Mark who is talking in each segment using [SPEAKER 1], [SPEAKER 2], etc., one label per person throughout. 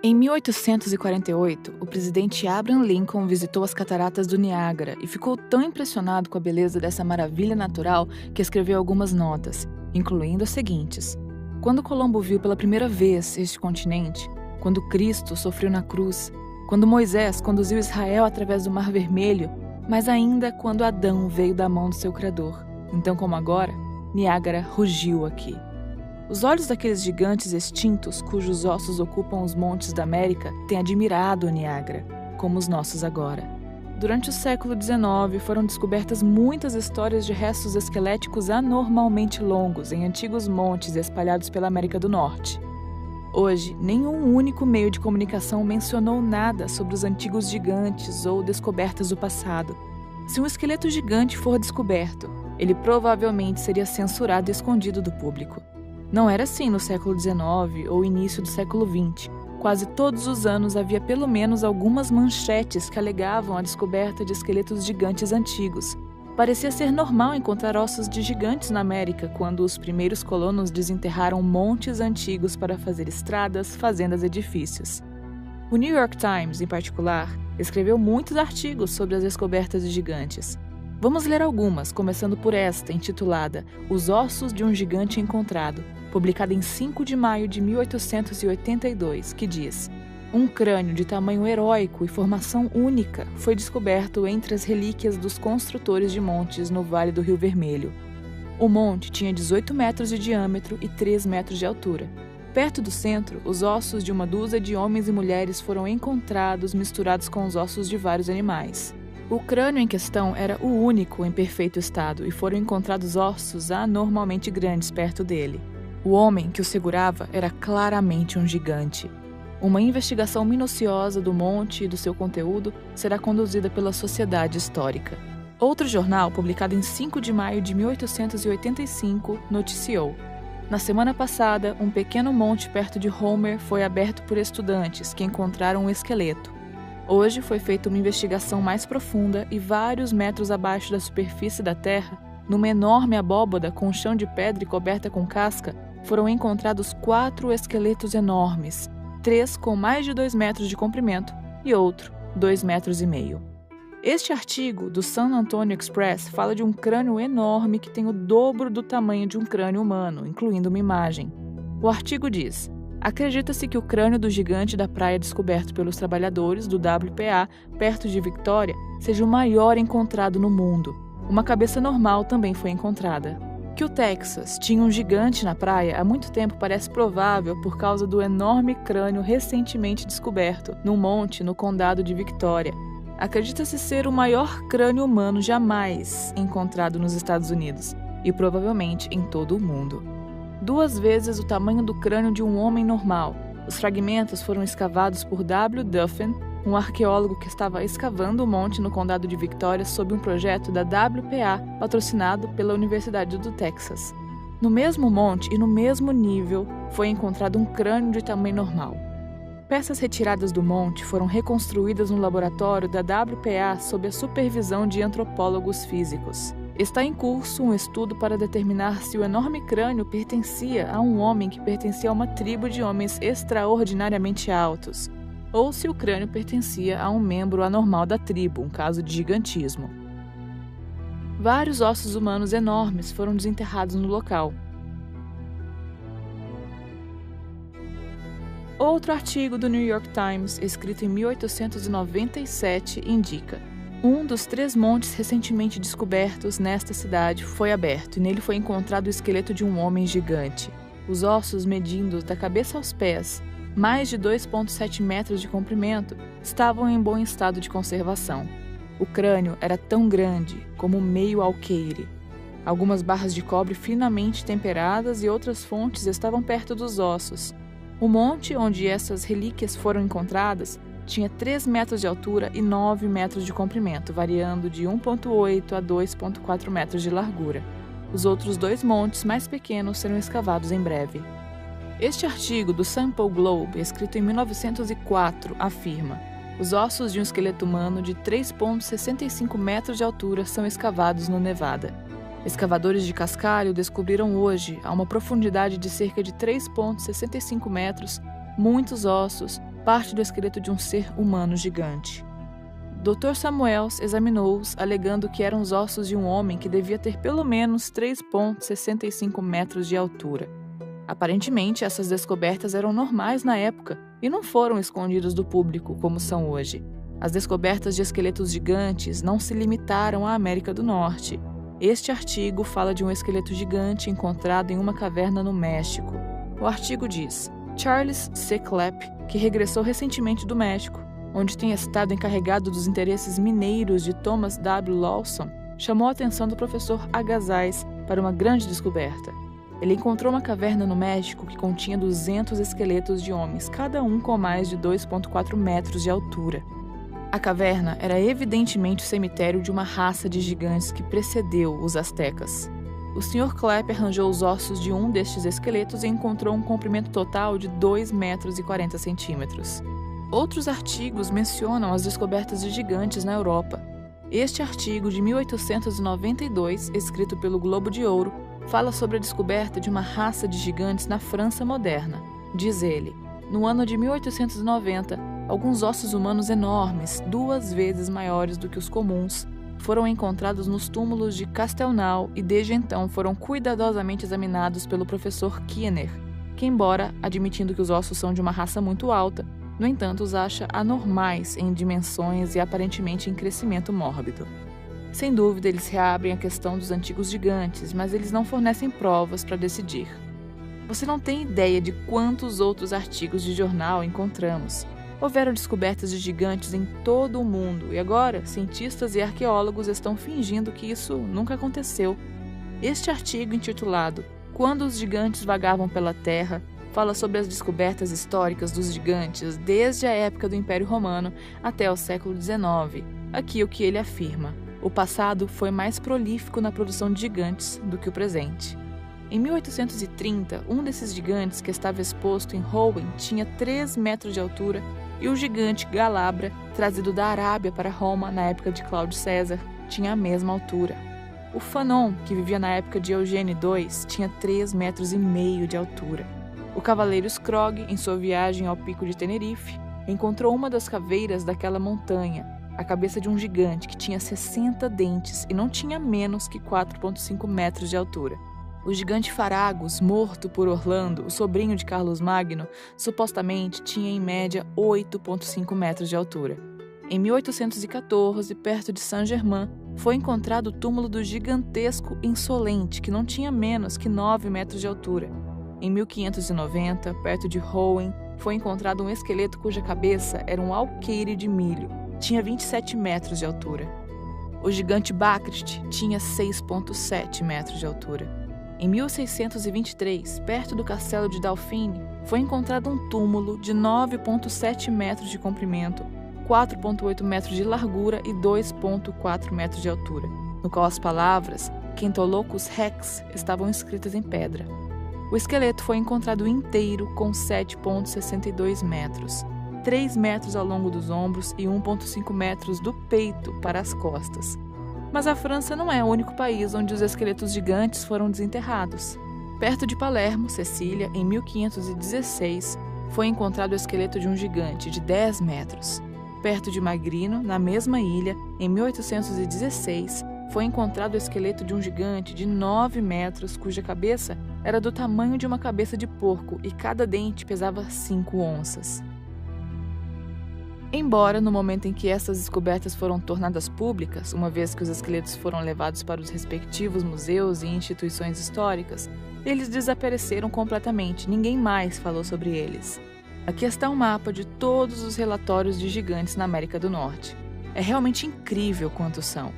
[SPEAKER 1] Em 1848, o presidente Abraham Lincoln visitou as cataratas do Niágara e ficou tão impressionado com a beleza dessa maravilha natural que escreveu algumas notas, incluindo as seguintes: quando Colombo viu pela primeira vez este continente, quando Cristo sofreu na cruz, quando Moisés conduziu Israel através do Mar Vermelho, mas ainda quando Adão veio da mão do seu Criador. Então, como agora, Niágara rugiu aqui. Os olhos daqueles gigantes extintos, cujos ossos ocupam os montes da América, têm admirado o Niágara, como os nossos agora. Durante o século XIX, foram descobertas muitas histórias de restos esqueléticos anormalmente longos em antigos montes espalhados pela América do Norte. Hoje, nenhum único meio de comunicação mencionou nada sobre os antigos gigantes ou descobertas do passado. Se um esqueleto gigante for descoberto, ele provavelmente seria censurado e escondido do público. Não era assim no século XIX ou início do século XX. Quase todos os anos havia pelo menos algumas manchetes que alegavam a descoberta de esqueletos gigantes antigos. Parecia ser normal encontrar ossos de gigantes na América quando os primeiros colonos desenterraram montes antigos para fazer estradas, fazendas e edifícios. O New York Times, em particular, escreveu muitos artigos sobre as descobertas de gigantes. Vamos ler algumas, começando por esta, intitulada Os Ossos de um Gigante Encontrado, publicada em 5 de maio de 1882, que diz: um crânio de tamanho heróico e formação única foi descoberto entre as relíquias dos construtores de montes no Vale do Rio Vermelho. O monte tinha 18 metros de diâmetro e 3 metros de altura. Perto do centro, os ossos de uma dúzia de homens e mulheres foram encontrados misturados com os ossos de vários animais. O crânio em questão era o único em perfeito estado e foram encontrados ossos anormalmente grandes perto dele. O homem que o segurava era claramente um gigante. Uma investigação minuciosa do monte e do seu conteúdo será conduzida pela Sociedade Histórica. Outro jornal, publicado em 5 de maio de 1885, noticiou: na semana passada, um pequeno monte perto de Homer foi aberto por estudantes que encontraram um esqueleto. Hoje foi feita uma investigação mais profunda e vários metros abaixo da superfície da terra, numa enorme abóbada com chão de pedra e coberta com casca, foram encontrados 4 esqueletos enormes, 3 com mais de 2 metros de comprimento e outro 2,5 metros. Este artigo do San Antonio Express fala de um crânio enorme que tem o dobro do tamanho de um crânio humano, incluindo uma imagem. O artigo diz: acredita-se que o crânio do gigante da praia descoberto pelos trabalhadores do WPA, perto de Victoria, seja o maior encontrado no mundo. Uma cabeça normal também foi encontrada. Que o Texas tinha um gigante na praia há muito tempo parece provável por causa do enorme crânio recentemente descoberto num monte no condado de Victoria. Acredita-se ser o maior crânio humano jamais encontrado nos Estados Unidos e provavelmente em todo o mundo. 2 vezes o tamanho do crânio de um homem normal. Os fragmentos foram escavados por W. Duffin, um arqueólogo que estava escavando o monte no condado de Victoria sob um projeto da WPA patrocinado pela Universidade do Texas. No mesmo monte e no mesmo nível foi encontrado um crânio de tamanho normal. Peças retiradas do monte foram reconstruídas no laboratório da WPA sob a supervisão de antropólogos físicos. Está em curso um estudo para determinar se o enorme crânio pertencia a um homem que pertencia a uma tribo de homens extraordinariamente altos, ou se o crânio pertencia a um membro anormal da tribo, um caso de gigantismo. Vários ossos humanos enormes foram desenterrados no local. Outro artigo do New York Times, escrito em 1897, indica: um dos 3 montes recentemente descobertos nesta cidade foi aberto e nele foi encontrado o esqueleto de um homem gigante. Os ossos, medindo da cabeça aos pés, mais de 2,7 metros de comprimento, estavam em bom estado de conservação. O crânio era tão grande como meio alqueire. Algumas barras de cobre finamente temperadas e outras fontes estavam perto dos ossos. O monte onde essas relíquias foram encontradas tinha 3 metros de altura e 9 metros de comprimento, variando de 1,8 a 2,4 metros de largura. Os outros 2 montes mais pequenos serão escavados em breve. Este artigo do Sample Globe, escrito em 1904, afirma: os ossos de um esqueleto humano de 3,65 metros de altura são escavados no Nevada. Escavadores de cascalho descobriram hoje, a uma profundidade de cerca de 3,65 metros, muitos ossos parte do esqueleto de um ser humano gigante. Dr. Samuels examinou-os, alegando que eram os ossos de um homem que devia ter pelo menos 3,65 metros de altura. Aparentemente, essas descobertas eram normais na época e não foram escondidas do público como são hoje. As descobertas de esqueletos gigantes não se limitaram à América do Norte. Este artigo fala de um esqueleto gigante encontrado em uma caverna no México. O artigo diz: Charles C. Clapp, que regressou recentemente do México, onde tinha estado encarregado dos interesses mineiros de Thomas W. Lawson, chamou a atenção do professor Agassiz para uma grande descoberta. Ele encontrou uma caverna no México que continha 200 esqueletos de homens, cada um com mais de 2,4 metros de altura. A caverna era evidentemente o cemitério de uma raça de gigantes que precedeu os astecas. O Sr. Clapp arranjou os ossos de um destes esqueletos e encontrou um comprimento total de 2,40 metros. Outros artigos mencionam as descobertas de gigantes na Europa. Este artigo de 1892, escrito pelo Globo de Ouro, fala sobre a descoberta de uma raça de gigantes na França moderna. Diz ele: no ano de 1890, alguns ossos humanos enormes, 2 vezes maiores do que os comuns, foram encontrados nos túmulos de Castelnau e desde então foram cuidadosamente examinados pelo professor Kiener, que, embora admitindo que os ossos são de uma raça muito alta, no entanto os acha anormais em dimensões e aparentemente em crescimento mórbido. Sem dúvida, eles reabrem a questão dos antigos gigantes, mas eles não fornecem provas para decidir. Você não tem ideia de quantos outros artigos de jornal encontramos. Houveram descobertas de gigantes em todo o mundo e agora cientistas e arqueólogos estão fingindo que isso nunca aconteceu. Este artigo, intitulado Quando os gigantes vagavam pela Terra, fala sobre as descobertas históricas dos gigantes desde a época do Império Romano até o século XIX. Aqui o que ele afirma: o passado foi mais prolífico na produção de gigantes do que o presente. Em 1830, um desses gigantes que estava exposto em Rouen tinha 3 metros de altura e o gigante Galabra, trazido da Arábia para Roma na época de Cláudio César, tinha a mesma altura. O Fanon, que vivia na época de Eugênio II, tinha 3,5 metros de altura. O cavaleiro Scrogg, em sua viagem ao pico de Tenerife, encontrou uma das caveiras daquela montanha, a cabeça de um gigante que tinha 60 dentes e não tinha menos que 4,5 metros de altura. O gigante Faragos, morto por Orlando, o sobrinho de Carlos Magno, supostamente tinha em média 8,5 metros de altura. Em 1814, perto de Saint-Germain, foi encontrado o túmulo do gigantesco Insolente, que não tinha menos que 9 metros de altura. Em 1590, perto de Rouen, foi encontrado um esqueleto cuja cabeça era um alqueire de milho. Tinha 27 metros de altura. O gigante Bacrist tinha 6,7 metros de altura. Em 1623, perto do castelo de Dauphine, foi encontrado um túmulo de 9,7 metros de comprimento, 4,8 metros de largura e 2,4 metros de altura, no qual as palavras Quentolocus Rex estavam escritas em pedra. O esqueleto foi encontrado inteiro com 7,62 metros, 3 metros ao longo dos ombros e 1,5 metros do peito para as costas. Mas a França não é o único país onde os esqueletos gigantes foram desenterrados. Perto de Palermo, Sicília, em 1516, foi encontrado o esqueleto de um gigante de 10 metros. Perto de Magrino, na mesma ilha, em 1816, foi encontrado o esqueleto de um gigante de 9 metros, cuja cabeça era do tamanho de uma cabeça de porco e cada dente pesava 5 onças. Embora, no momento em que essas descobertas foram tornadas públicas, uma vez que os esqueletos foram levados para os respectivos museus e instituições históricas, eles desapareceram completamente, ninguém mais falou sobre eles. Aqui está um mapa de todos os relatórios de gigantes na América do Norte. É realmente incrível quantos são.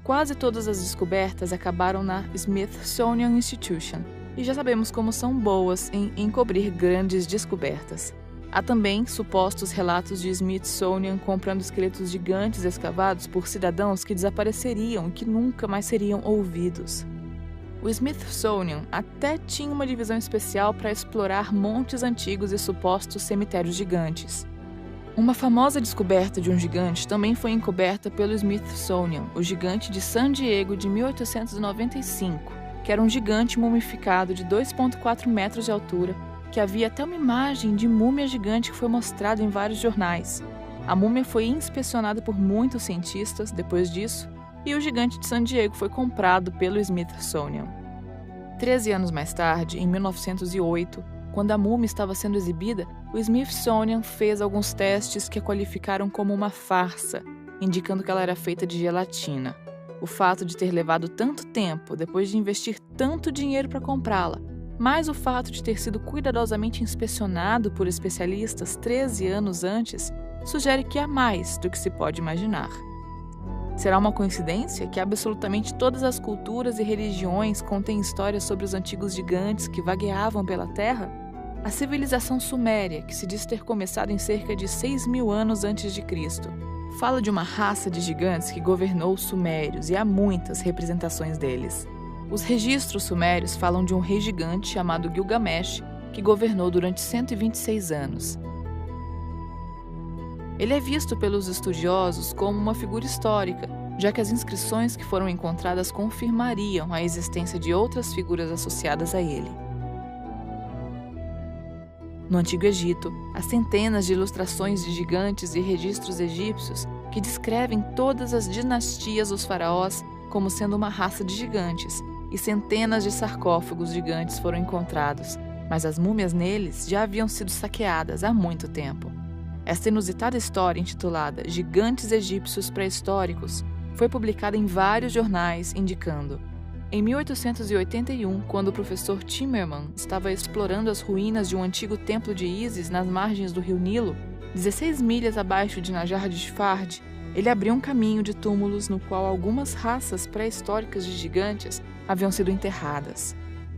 [SPEAKER 1] Quase todas as descobertas acabaram na Smithsonian Institution, e já sabemos como são boas em encobrir grandes descobertas. Há também supostos relatos de Smithsonian comprando esqueletos gigantes escavados por cidadãos que desapareceriam e que nunca mais seriam ouvidos. O Smithsonian até tinha uma divisão especial para explorar montes antigos e supostos cemitérios gigantes. Uma famosa descoberta de um gigante também foi encoberta pelo Smithsonian, o gigante de San Diego de 1895, que era um gigante mumificado de 2,4 metros de altura, que havia até uma imagem de múmia gigante que foi mostrada em vários jornais. A múmia foi inspecionada por muitos cientistas depois disso, e o gigante de San Diego foi comprado pelo Smithsonian. 13 anos mais tarde, em 1908, quando a múmia estava sendo exibida, o Smithsonian fez alguns testes que a qualificaram como uma farsa, indicando que ela era feita de gelatina. O fato de ter levado tanto tempo, depois de investir tanto dinheiro para comprá-la, mais o fato de ter sido cuidadosamente inspecionado por especialistas 13 anos antes, sugere que há mais do que se pode imaginar. Será uma coincidência que absolutamente todas as culturas e religiões contêm histórias sobre os antigos gigantes que vagueavam pela Terra? A civilização suméria, que se diz ter começado em cerca de 6.000 anos antes de Cristo, fala de uma raça de gigantes que governou os sumérios e há muitas representações deles. Os registros sumérios falam de um rei gigante chamado Gilgamesh, que governou durante 126 anos. Ele é visto pelos estudiosos como uma figura histórica, já que as inscrições que foram encontradas confirmariam a existência de outras figuras associadas a ele. No Antigo Egito, há centenas de ilustrações de gigantes e registros egípcios que descrevem todas as dinastias dos faraós como sendo uma raça de gigantes, e centenas de sarcófagos gigantes foram encontrados, mas as múmias neles já haviam sido saqueadas há muito tempo. Esta inusitada história, intitulada Gigantes Egípcios Pré-históricos, foi publicada em vários jornais, indicando: em 1881, quando o professor Timmerman estava explorando as ruínas de um antigo templo de Ísis nas margens do rio Nilo, 16 milhas abaixo de Najar de Sfard, ele abriu um caminho de túmulos no qual algumas raças pré-históricas de gigantes haviam sido enterradas.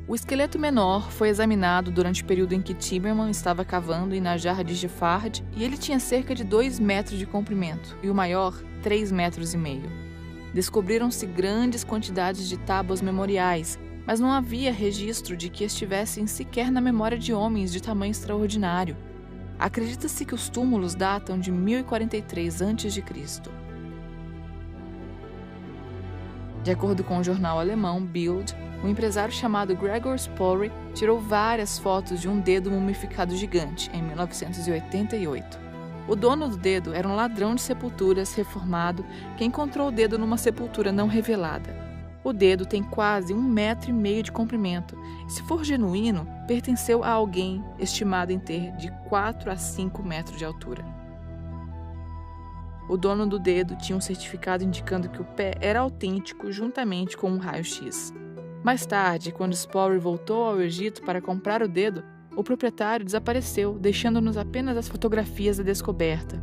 [SPEAKER 1] O esqueleto menor foi examinado durante o período em que Timmerman estava cavando em Najar de Sfard e ele tinha cerca de 2 metros de comprimento e o maior, 3,5 metros. Descobriram-se grandes quantidades de tábuas memoriais, mas não havia registro de que estivessem sequer na memória de homens de tamanho extraordinário. Acredita-se que os túmulos datam de 1043 a.C. De acordo com o jornal alemão Bild, um empresário chamado Gregor Spory tirou várias fotos de um dedo mumificado gigante em 1988. O dono do dedo era um ladrão de sepulturas reformado que encontrou o dedo numa sepultura não revelada. O dedo tem quase 1,5 metro de comprimento e, se for genuíno, pertenceu a alguém estimado em ter de 4 a 5 metros de altura. O dono do dedo tinha um certificado indicando que o pé era autêntico juntamente com um raio-x. Mais tarde, quando Spory voltou ao Egito para comprar o dedo, o proprietário desapareceu, deixando-nos apenas as fotografias da descoberta.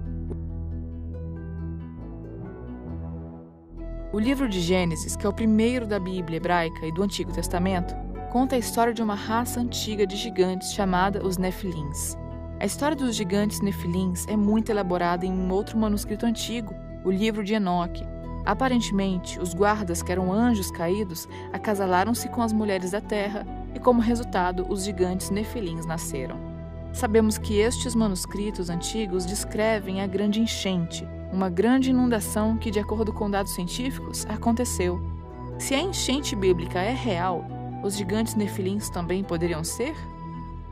[SPEAKER 1] O livro de Gênesis, que é o primeiro da Bíblia hebraica e do Antigo Testamento, conta a história de uma raça antiga de gigantes chamada os Nefilins. A história dos gigantes Nefilins é muito elaborada em um outro manuscrito antigo, o livro de Enoque. Aparentemente, os guardas, que eram anjos caídos, acasalaram-se com as mulheres da terra e, como resultado, os gigantes Nefilins nasceram. Sabemos que estes manuscritos antigos descrevem a grande enchente, uma grande inundação que, de acordo com dados científicos, aconteceu. Se a enchente bíblica é real, os gigantes Nefilins também poderiam ser?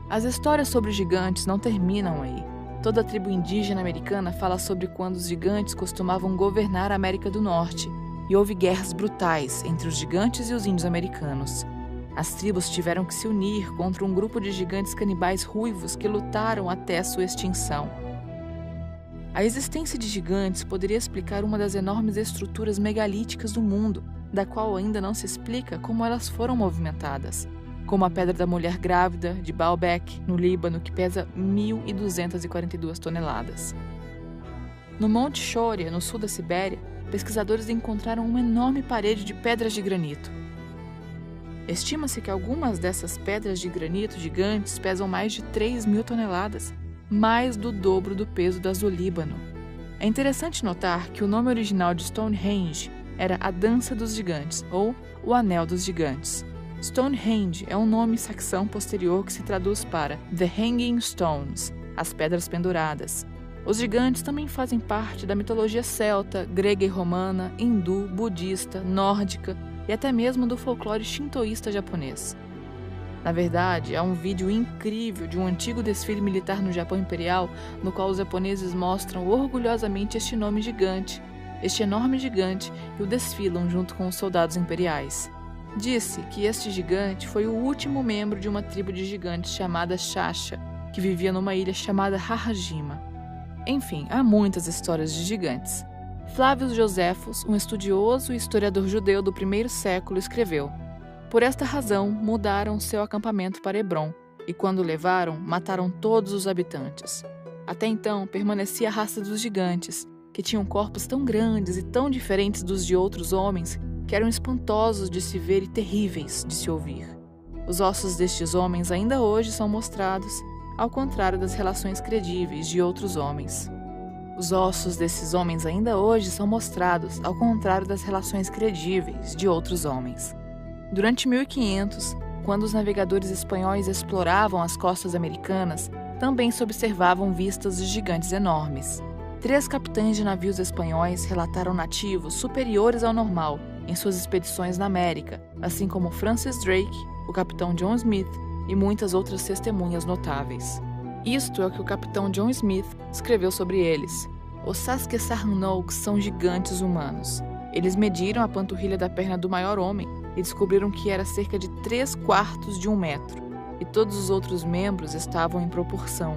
[SPEAKER 1] As histórias sobre gigantes não terminam aí. Toda a tribo indígena americana fala sobre quando os gigantes costumavam governar a América do Norte, e houve guerras brutais entre os gigantes e os índios americanos. As tribos tiveram que se unir contra um grupo de gigantes canibais ruivos que lutaram até sua extinção. A existência de gigantes poderia explicar uma das enormes estruturas megalíticas do mundo, da qual ainda não se explica como elas foram movimentadas, como a Pedra da Mulher Grávida de Baalbek, no Líbano, que pesa 1.242 toneladas. No Monte Shoria, no sul da Sibéria, pesquisadores encontraram uma enorme parede de pedras de granito. Estima-se que algumas dessas pedras de granito gigantes pesam mais de 3.000 toneladas, mais do dobro do peso das do Líbano. É interessante notar que o nome original de Stonehenge era a Dança dos Gigantes, ou o Anel dos Gigantes. Stonehenge é um nome saxão posterior que se traduz para The Hanging Stones, as pedras penduradas. Os gigantes também fazem parte da mitologia celta, grega e romana, hindu, budista, nórdica e até mesmo do folclore shintoísta japonês. Na verdade, há um vídeo incrível de um antigo desfile militar no Japão Imperial, no qual os japoneses mostram orgulhosamente este enorme gigante, e o desfilam junto com os soldados imperiais. Disse que este gigante foi o último membro de uma tribo de gigantes chamada Shasha, que vivia numa ilha chamada Harajima. Enfim, há muitas histórias de gigantes. Flávio Joséfos, um estudioso e historiador judeu do primeiro século, escreveu: "Por esta razão, mudaram seu acampamento para Hebrom, e quando o levaram, mataram todos os habitantes. Até então, permanecia a raça dos gigantes, que tinham corpos tão grandes e tão diferentes dos de outros homens, que eram espantosos de se ver e terríveis de se ouvir. Os ossos destes homens ainda hoje são mostrados, ao contrário das relações credíveis de outros homens. Os ossos desses homens ainda hoje são mostrados, ao contrário das relações credíveis de outros homens." Durante 1500, quando os navegadores espanhóis exploravam as costas americanas, também se observavam vistas de gigantes enormes. 3 capitães de navios espanhóis relataram nativos superiores ao normal em suas expedições na América, assim como Francis Drake, o capitão John Smith e muitas outras testemunhas notáveis. Isto é o que o capitão John Smith escreveu sobre eles. Os Saskatchewanogs são gigantes humanos. Eles mediram a panturrilha da perna do maior homem e descobriram que era cerca de 3/4 de 1 metro, e todos os outros membros estavam em proporção.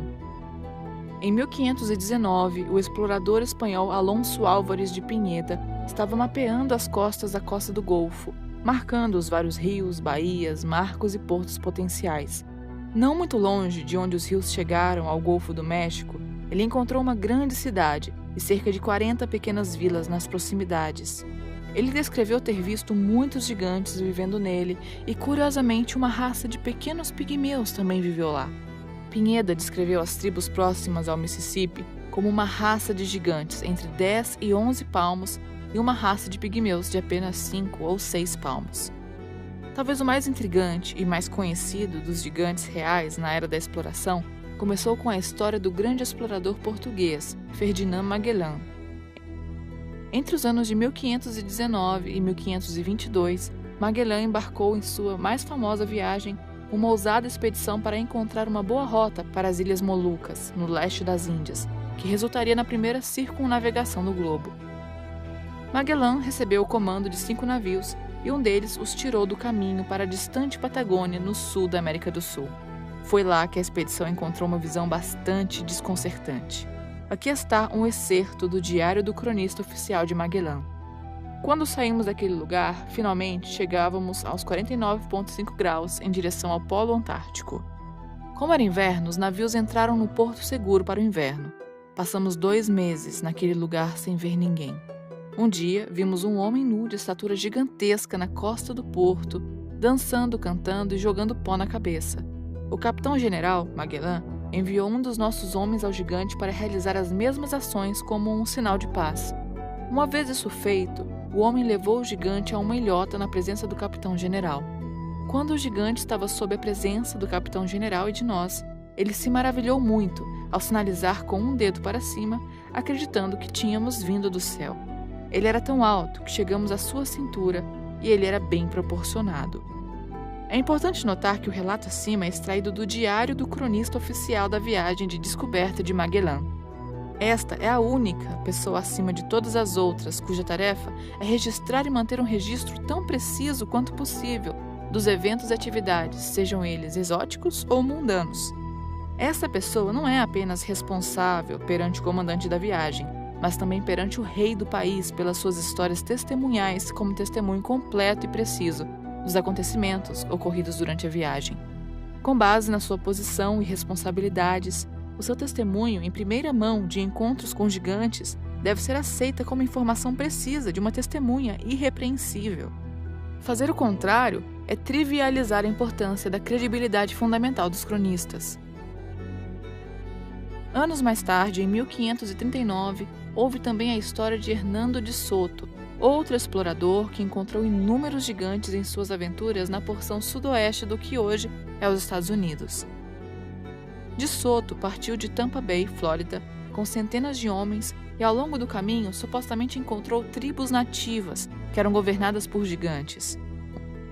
[SPEAKER 1] Em 1519, o explorador espanhol Alonso Álvares de Pinheda estava mapeando as costas da costa do Golfo, marcando os vários rios, baías, marcos e portos potenciais. Não muito longe de onde os rios chegaram ao Golfo do México, ele encontrou uma grande cidade e cerca de 40 pequenas vilas nas proximidades. Ele descreveu ter visto muitos gigantes vivendo nele e, curiosamente, uma raça de pequenos pigmeus também viveu lá. Pinheda descreveu as tribos próximas ao Mississippi como uma raça de gigantes entre 10 e 11 palmos e uma raça de pigmeus de apenas 5 ou 6 palmos. Talvez o mais intrigante e mais conhecido dos gigantes reais na era da exploração começou com a história do grande explorador português, Ferdinand Magellan. Entre os anos de 1519 e 1522, Magellan embarcou em sua mais famosa viagem, uma ousada expedição para encontrar uma boa rota para as Ilhas Molucas, no leste das Índias, que resultaria na primeira circunnavegação do globo. Magellan recebeu o comando de 5 navios e um deles os tirou do caminho para a distante Patagônia, no sul da América do Sul. Foi lá que a expedição encontrou uma visão bastante desconcertante. Aqui está um excerto do diário do cronista oficial de Magellan. Quando saímos daquele lugar, finalmente chegávamos aos 49,5 graus em direção ao Polo Antártico. Como era inverno, os navios entraram no porto seguro para o inverno. Passamos 2 meses naquele lugar sem ver ninguém. Um dia, vimos um homem nu de estatura gigantesca na costa do porto, dançando, cantando e jogando pó na cabeça. O capitão-general, Magellan, enviou um dos nossos homens ao gigante para realizar as mesmas ações como um sinal de paz. Uma vez isso feito, o homem levou o gigante a uma ilhota na presença do capitão-general. Quando o gigante estava sob a presença do capitão-general e de nós, ele se maravilhou muito ao sinalizar com um dedo para cima, acreditando que tínhamos vindo do céu. Ele era tão alto que chegamos à sua cintura e ele era bem proporcionado. É importante notar que o relato acima é extraído do diário do cronista oficial da viagem de descoberta de Magellan. Esta é a única pessoa acima de todas as outras cuja tarefa é registrar e manter um registro tão preciso quanto possível dos eventos e atividades, sejam eles exóticos ou mundanos. Essa pessoa não é apenas responsável perante o comandante da viagem, mas também perante o rei do país pelas suas histórias testemunhais como testemunho completo e preciso dos acontecimentos ocorridos durante a viagem. Com base na sua posição e responsabilidades, o seu testemunho em primeira mão de encontros com gigantes deve ser aceita como informação precisa de uma testemunha irrepreensível. Fazer o contrário é trivializar a importância da credibilidade fundamental dos cronistas. Anos mais tarde, em 1539, houve também a história de Hernando de Soto, outro explorador que encontrou inúmeros gigantes em suas aventuras na porção sudoeste do que hoje é os Estados Unidos. De Soto partiu de Tampa Bay, Flórida, com centenas de homens e ao longo do caminho supostamente encontrou tribos nativas que eram governadas por gigantes.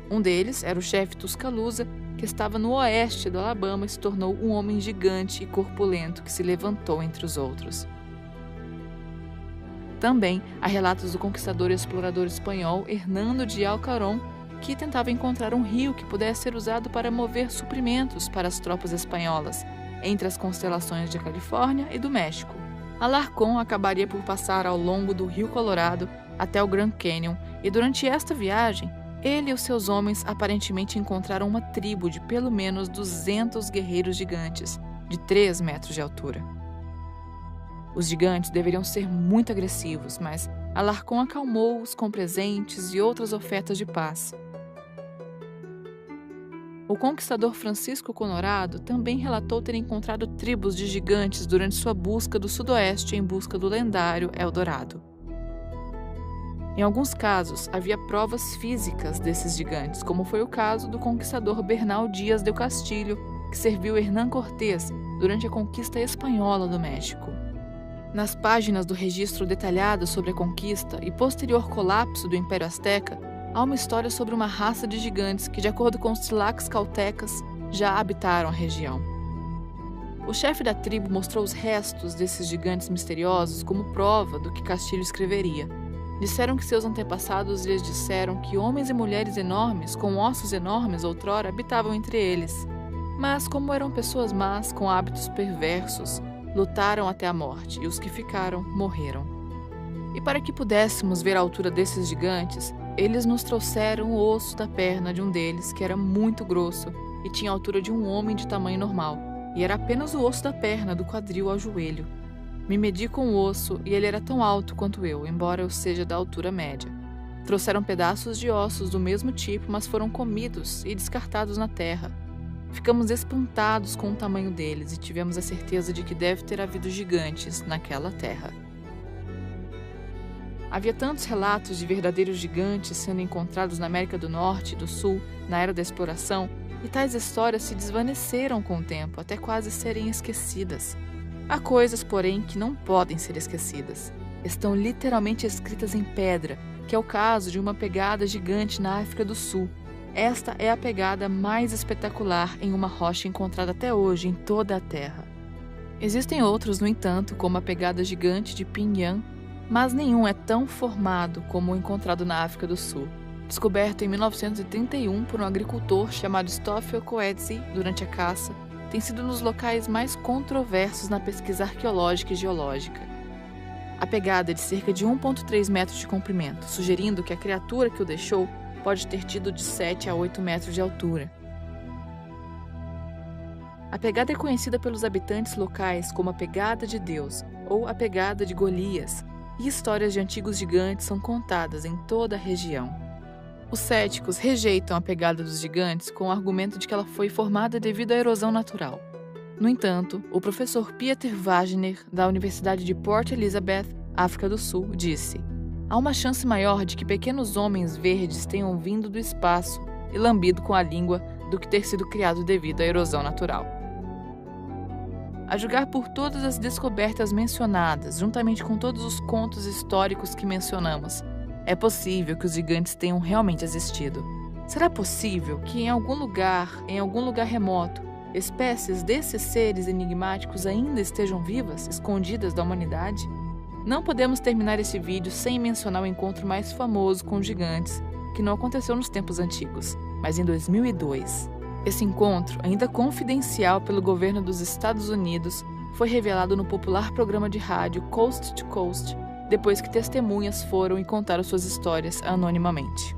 [SPEAKER 1] Um deles era o chefe Tuscaloosa, que que estava no oeste do Alabama e se tornou um homem gigante e corpulento que se levantou entre os outros. Também há relatos do conquistador e explorador espanhol Hernando de Alcarón, que tentava encontrar um rio que pudesse ser usado para mover suprimentos para as tropas espanholas, entre as constelações de Califórnia e do México. Alarcón acabaria por passar ao longo do Rio Colorado até o Grand Canyon, e durante esta viagem, ele e os seus homens aparentemente encontraram uma tribo de pelo menos 200 guerreiros gigantes, de 3 metros de altura. Os gigantes deveriam ser muito agressivos, mas Alarcón acalmou-os com presentes e outras ofertas de paz. O conquistador Francisco Colorado também relatou ter encontrado tribos de gigantes durante sua busca do sudoeste em busca do lendário Eldorado. Em alguns casos, havia provas físicas desses gigantes, como foi o caso do conquistador Bernal Díaz del Castillo, que serviu Hernán Cortés durante a conquista espanhola do México. Nas páginas do registro detalhado sobre a conquista e posterior colapso do Império Azteca, há uma história sobre uma raça de gigantes que, de acordo com os tlacs caltecas, já habitaram a região. O chefe da tribo mostrou os restos desses gigantes misteriosos como prova do que Castilho escreveria. Disseram que seus antepassados lhes disseram que homens e mulheres enormes, com ossos enormes outrora, habitavam entre eles. Mas, como eram pessoas más, com hábitos perversos, lutaram até a morte, e os que ficaram, morreram. E para que pudéssemos ver a altura desses gigantes, eles nos trouxeram o osso da perna de um deles, que era muito grosso, e tinha a altura de um homem de tamanho normal, e era apenas o osso da perna, do quadril ao joelho. Me medi com o osso e ele era tão alto quanto eu, embora eu seja da altura média. Trouxeram pedaços de ossos do mesmo tipo, mas foram comidos e descartados na terra. Ficamos espantados com o tamanho deles e tivemos a certeza de que deve ter havido gigantes naquela terra. Havia tantos relatos de verdadeiros gigantes sendo encontrados na América do Norte e do Sul na era da exploração, e tais histórias se desvaneceram com o tempo, até quase serem esquecidas. Há coisas, porém, que não podem ser esquecidas. Estão literalmente escritas em pedra, que é o caso de uma pegada gigante na África do Sul. Esta é a pegada mais espetacular em uma rocha encontrada até hoje em toda a Terra. Existem outros, no entanto, como a pegada gigante de Pinhã, mas nenhum é tão formado como o encontrado na África do Sul. Descoberto em 1931 por um agricultor chamado Stoffel Coetzee durante a caça, tem sido nos locais mais controversos na pesquisa arqueológica e geológica. A pegada é de cerca de 1,3 metros de comprimento, sugerindo que a criatura que o deixou pode ter tido de 7 a 8 metros de altura. A pegada é conhecida pelos habitantes locais como a Pegada de Deus ou a Pegada de Golias, e histórias de antigos gigantes são contadas em toda a região. Os céticos rejeitam a pegada dos gigantes com o argumento de que ela foi formada devido à erosão natural. No entanto, o professor Pieter Wagner, da Universidade de Port Elizabeth, África do Sul, disse: há uma chance maior de que pequenos homens verdes tenham vindo do espaço e lambido com a língua do que ter sido criado devido à erosão natural. A julgar por todas as descobertas mencionadas, juntamente com todos os contos históricos que mencionamos, é possível que os gigantes tenham realmente existido. Será possível que em algum lugar remoto, espécies desses seres enigmáticos ainda estejam vivas, escondidas da humanidade? Não podemos terminar esse vídeo sem mencionar o encontro mais famoso com os gigantes, que não aconteceu nos tempos antigos, mas em 2002. Esse encontro, ainda confidencial pelo governo dos Estados Unidos, foi revelado no popular programa de rádio Coast to Coast, depois que testemunhas foram e contaram suas histórias anonimamente.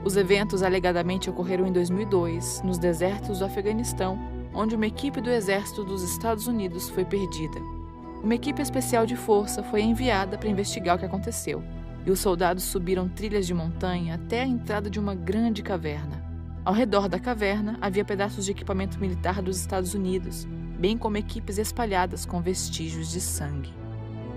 [SPEAKER 1] Os eventos alegadamente ocorreram em 2002, nos desertos do Afeganistão, onde uma equipe do exército dos Estados Unidos foi perdida. Uma equipe especial de força foi enviada para investigar o que aconteceu, e os soldados subiram trilhas de montanha até a entrada de uma grande caverna. Ao redor da caverna havia pedaços de equipamento militar dos Estados Unidos, bem como equipes espalhadas com vestígios de sangue.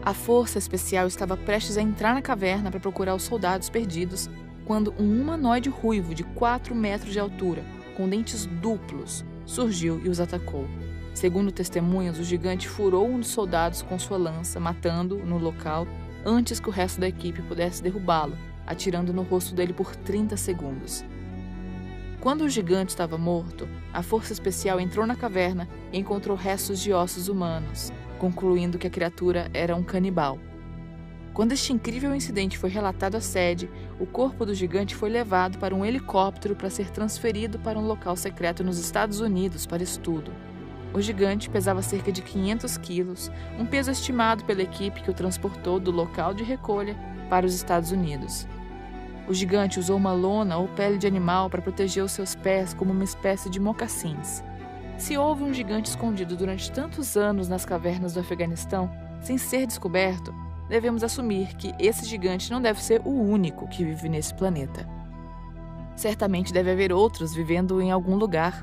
[SPEAKER 1] A força especial estava prestes a entrar na caverna para procurar os soldados perdidos, quando um humanoide ruivo de 4 metros de altura, com dentes duplos, surgiu e os atacou. Segundo testemunhas, o gigante furou um dos soldados com sua lança, matando-o no local, antes que o resto da equipe pudesse derrubá-lo, atirando no rosto dele por 30 segundos. Quando o gigante estava morto, a força especial entrou na caverna e encontrou restos de ossos humanos, concluindo que a criatura era um canibal. Quando este incrível incidente foi relatado à sede, o corpo do gigante foi levado para um helicóptero para ser transferido para um local secreto nos Estados Unidos para estudo. O gigante pesava cerca de 500 quilos, um peso estimado pela equipe que o transportou do local de recolha para os Estados Unidos. O gigante usou uma lona ou pele de animal para proteger os seus pés como uma espécie de mocassins. Se houve um gigante escondido durante tantos anos nas cavernas do Afeganistão, sem ser descoberto, devemos assumir que esse gigante não deve ser o único que vive nesse planeta. Certamente deve haver outros vivendo em algum lugar.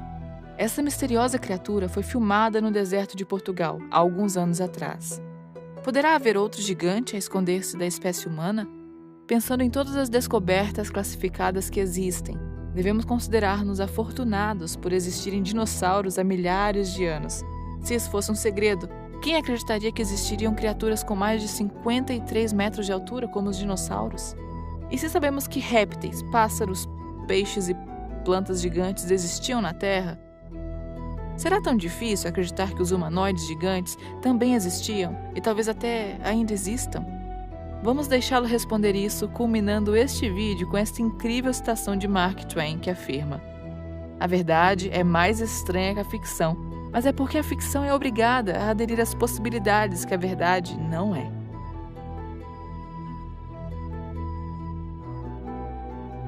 [SPEAKER 1] Essa misteriosa criatura foi filmada no deserto de Portugal, há alguns anos atrás. Poderá haver outro gigante a esconder-se da espécie humana? Pensando em todas as descobertas classificadas que existem, devemos considerar-nos afortunados por existirem dinossauros há milhares de anos. Se isso fosse um segredo, quem acreditaria que existiriam criaturas com mais de 53 metros de altura como os dinossauros? E se sabemos que répteis, pássaros, peixes e plantas gigantes existiam na Terra? Será tão difícil acreditar que os humanoides gigantes também existiam e talvez até ainda existam? Vamos deixá-lo responder isso, culminando este vídeo com esta incrível citação de Mark Twain que afirma: "A verdade é mais estranha que a ficção, mas é porque a ficção é obrigada a aderir às possibilidades que a verdade não é."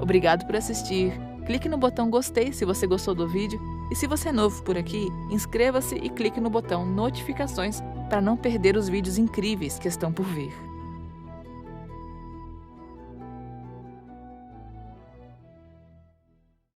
[SPEAKER 1] Obrigado por assistir. Clique no botão gostei se você gostou do vídeo e se você é novo por aqui, inscreva-se e clique no botão notificações para não perder os vídeos incríveis que estão por vir.